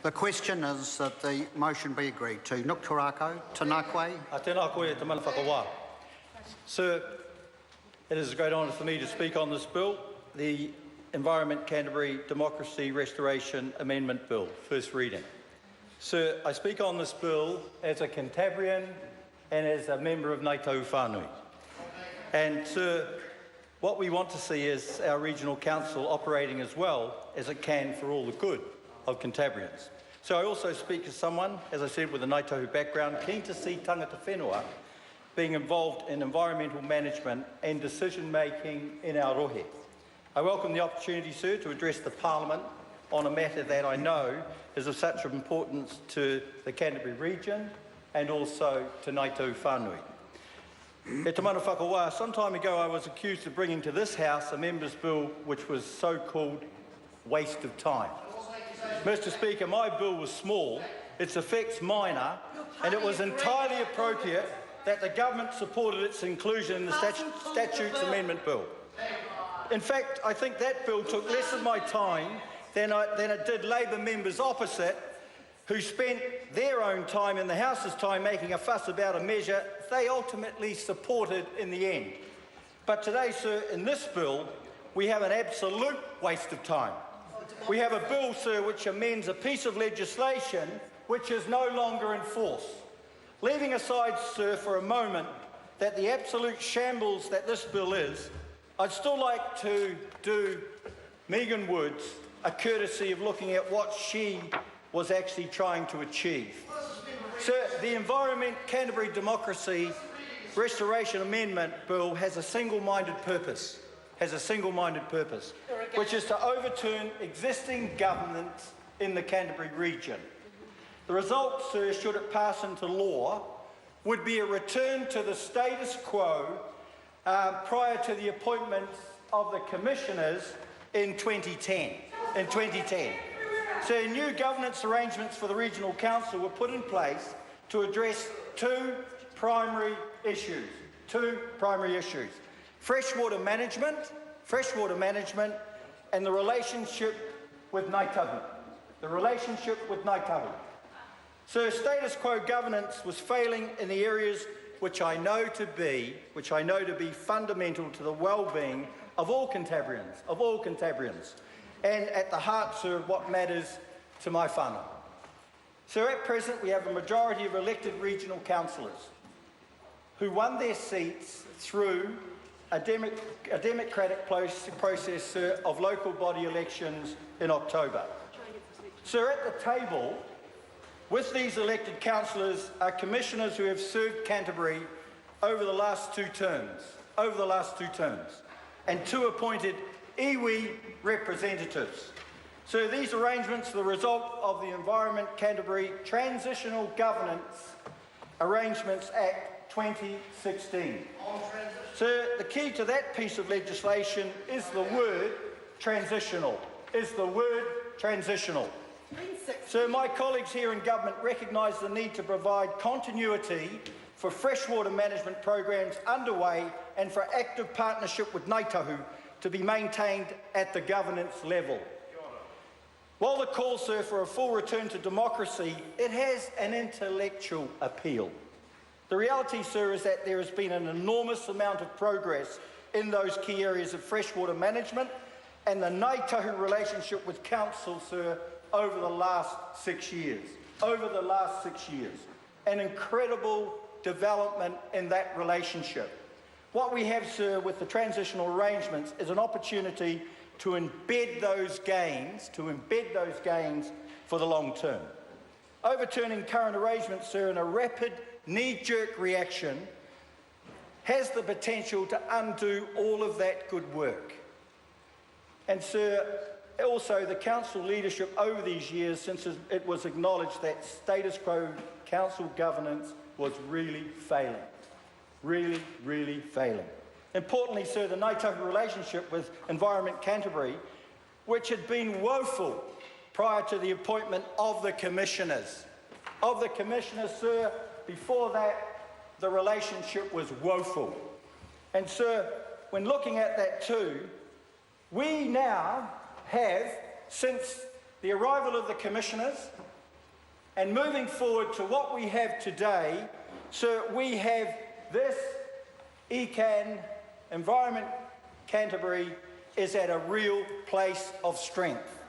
The question is that the motion be agreed to. Nuk Torako, Tanakwe. Tēnā koe te mana whakawā. Sir, it is a great honour for me to speak on this bill, the Environment Canterbury Democracy Restoration Amendment Bill, first reading. Sir, I speak on this bill as a Cantabrian and as a member of Ngāi Tahu Whānui. And Sir, what we want to see is our regional council operating as well as it can for all the good of Cantabrians. So I also speak as someone, as I said, with a Ngāi Tahu background, keen to see tangata whenua being involved in environmental management and decision-making in our rohe. I welcome the opportunity, sir, to address the Parliament on a matter that I know is of such importance to the Canterbury region and also to Ngāi Tahu Whānui. E te mana whakawā, some time ago I was accused of bringing to this House a Members' Bill which was so-called waste of time. Mr Speaker, my bill was small, its effects minor, and it was entirely appropriate that the government supported its inclusion in the Statutes Amendment Bill. In fact, I think that bill took less of my time than it did Labor members opposite, who spent their own time and the House's time making a fuss about a measure they ultimately supported in the end. But today, sir, in this bill, we have an absolute waste of time. We have a bill, sir, which amends a piece of legislation which is no longer in force. Leaving aside, sir, for a moment that the absolute shambles that this bill is, I'd still like to do Megan Woods a courtesy of looking at what she was actually trying to achieve. Sir, the Environment Canterbury Democracy Restoration Amendment Bill has a single-minded purpose, which is to overturn existing governance in the Canterbury region. The result, sir, should it pass into law, would be a return to the status quo prior to the appointments of the commissioners in 2010. So new governance arrangements for the Regional Council were put in place to address two primary issues. Freshwater management and the relationship with Ngāi Tahu. So status quo governance was failing in the areas which I know to be fundamental to the well-being of all Cantabrians, and at the heart, sir, of what matters to my whānau. So at present, we have a majority of elected regional councillors who won their seats through a democratic process, sir, of local body elections in October. Sir, at the table, with these elected councillors are commissioners who have served Canterbury over the last two terms, and two appointed iwi representatives. So these arrangements are the result of the Environment Canterbury Transitional Governance Arrangements Act 2016. So the key to that piece of legislation is the word transitional. So my colleagues here in government recognise the need to provide continuity for freshwater management programs underway and for active partnership with Ngāi Tahu to be maintained at the governance level. While the call, sir, for a full return to democracy, it has an intellectual appeal. The reality, sir, is that there has been an enormous amount of progress in those key areas of freshwater management and the Ngāi Tahu relationship with council, sir, over the last 6 years. An incredible development in that relationship. What we have, sir, with the transitional arrangements is an opportunity to embed those gains for the long term. Overturning current arrangements, sir, in a rapid knee-jerk reaction has the potential to undo all of that good work. And, sir, also the council leadership over these years, since it was acknowledged that status quo council governance was really failing. Importantly, sir, the Ngāi Tahu relationship with Environment Canterbury, which had been woeful prior to the appointment of the commissioners. Sir, before that, the relationship was woeful. And, sir, when looking at that too, we now have, since the arrival of the commissioners And moving forward to what we have today, sir, we have this ECAN, Environment Canterbury, is at a real place of strength.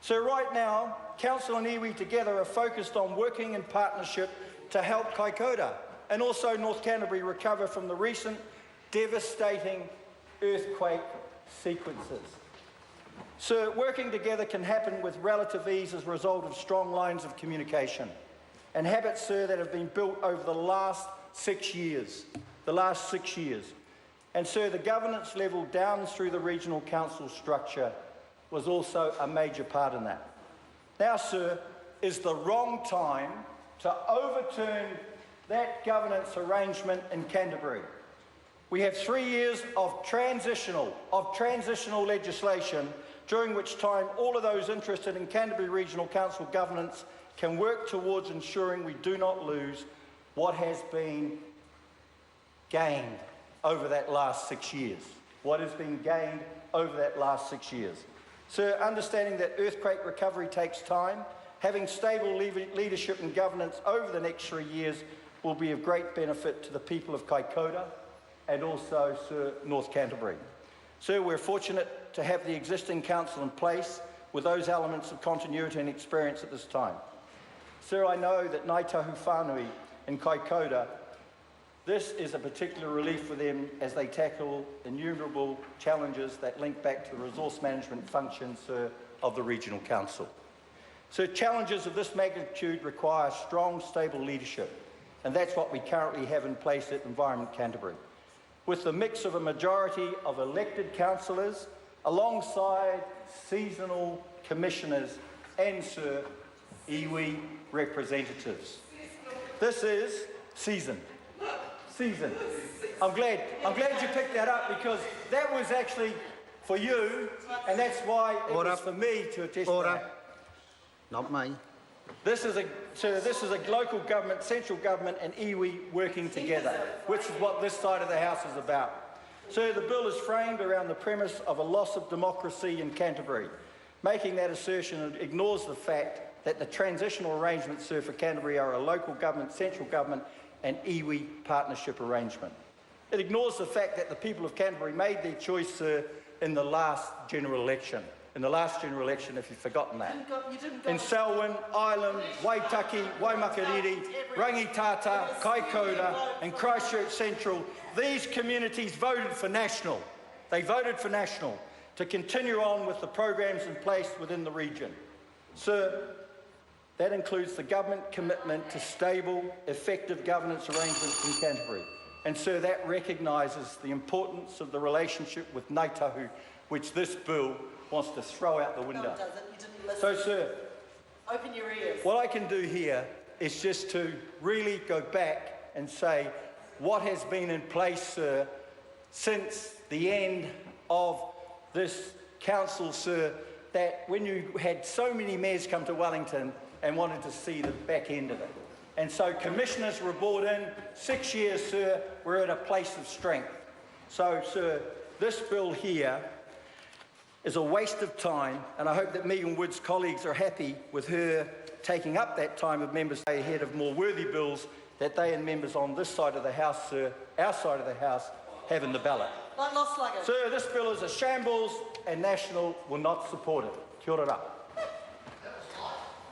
So right now, Council and iwi together are focused on working in partnership to help Kaikoura and also North Canterbury recover from the recent devastating earthquake sequences. So working together can happen with relative ease as a result of strong lines of communication and habits, sir, that have been built over the last 6 years. And, sir, the governance level down through the regional council structure was also a major part in that. Now, sir, is the wrong time to overturn that governance arrangement in Canterbury. We have 3 years of transitional legislation, during which time all of those interested in Canterbury Regional Council governance can work towards ensuring we do not lose what has been gained over that last 6 years. Sir, understanding that earthquake recovery takes time, having stable leadership and governance over the next 3 years will be of great benefit to the people of Kaikoura and also, sir, North Canterbury. Sir, we're fortunate to have the existing council in place with those elements of continuity and experience at this time. Sir, I know that Ngāi Tahu Whānui in Kaikoura, this is a particular relief for them as they tackle innumerable challenges that link back to the resource management functions, sir, of the Regional Council. So challenges of this magnitude require strong, stable leadership, and that's what we currently have in place at Environment Canterbury, with the mix of a majority of elected councillors alongside seasonal commissioners and, sir, iwi representatives. This is season. I'm glad you picked that up, because that was actually for you, and that's why it was for me to attest to that. Not me. This is a local government, central government and iwi working together, which is what this side of the house is about. So the bill is framed around the premise of a loss of democracy in Canterbury. Making that assertion ignores the fact that the transitional arrangements, sir, for Canterbury are a local government, central government and iwi partnership arrangement. It ignores the fact that the people of Canterbury made their choice, sir, in the last general election. If you've forgotten that. In Selwyn, Island, Waitaki, Waimakariri, Rangitata, Kaikoura and Christchurch Central, these communities voted for national. They voted for national to continue on with the programs in place within the region. Sir, that includes the government commitment to stable, effective governance arrangements in Canterbury. And, sir, that recognises the importance of the relationship with Ngāi Tahu, which this bill wants to throw out the window. No, it doesn't. You didn't listen. So, sir, open your ears. What I can do here is just to really go back and say what has been in place, sir, since the end of this council, sir, that when you had so many mayors come to Wellington and wanted to see the back end of it. And so commissioners were brought in. 6 years, sir, we're at a place of strength. So, sir, this bill here is a waste of time, and I hope that Megan Wood's colleagues are happy with her taking up that time of members ahead of more worthy bills that they and members on this side of the House, sir, our side of the House, have in the ballot. Like lost luggage. Sir, this bill is a shambles and National will not support it. Kia ora.